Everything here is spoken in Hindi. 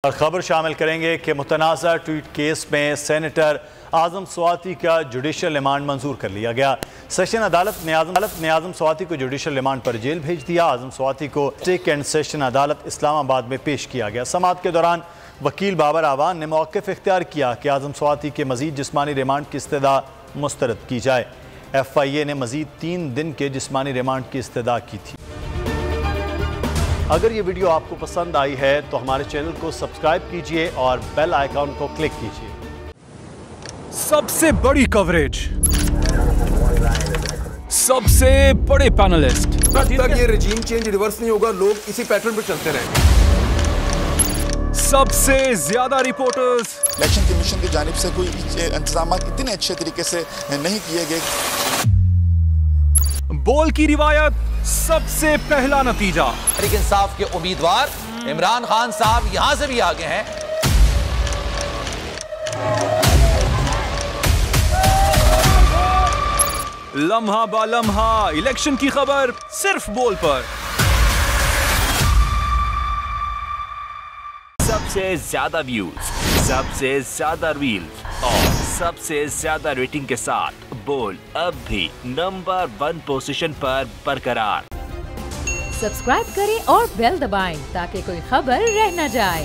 और खबर शामिल करेंगे कि मुतनाज़ा ट्वीट केस में सेनेटर आज़म स्वाति का जुडिशल रिमांड मंजूर कर लिया गया। सेशन अदालत ने आज़म स्वाति को जुडिशल रिमांड पर जेल भेज दिया। आज़म स्वाति को स्टेट एंड सेशन अदालत इस्लामाबाद में पेश किया गया। समाअत के दौरान वकील बाबर आवान ने मौक़िफ़ इख्तियार किया कि आज़म स्वाति के मज़ीद जिस्मानी रिमांड की इस्तदा मुस्तरद की जाए। FIA ने मज़ीद 3 दिन के जिस्मानी रिमांड की इस्तदा की थी। अगर ये वीडियो आपको पसंद आई है तो हमारे चैनल को सब्सक्राइब कीजिए और बेल आइकॉन को क्लिक कीजिए। सबसे बड़ी कवरेज, सबसे बड़े पैनलिस्ट, तब तक ये रजीम चेंज रिवर्स नहीं होगा, लोग इसी पैटर्न पर चलते रहेंगे। सबसे ज्यादा रिपोर्टर्स। इलेक्शन कमीशन की जानिब से कोई इंतजाम इतने अच्छे तरीके से नहीं किए गए। बोल की रिवायत, सबसे पहला नतीजा। तहरीक इंसाफ के उम्मीदवार इमरान खान साहब यहां से भी आगे हैं। लम्हा बा लम्हा इलेक्शन की खबर सिर्फ बोल पर। सबसे ज्यादा व्यूज, सबसे ज्यादा रील्स और सबसे ज्यादा रेटिंग के साथ बोल अब भी नंबर 1 पोजीशन पर बरकरार। सब्सक्राइब करें और बेल दबाएं ताकि कोई खबर रह न जाए।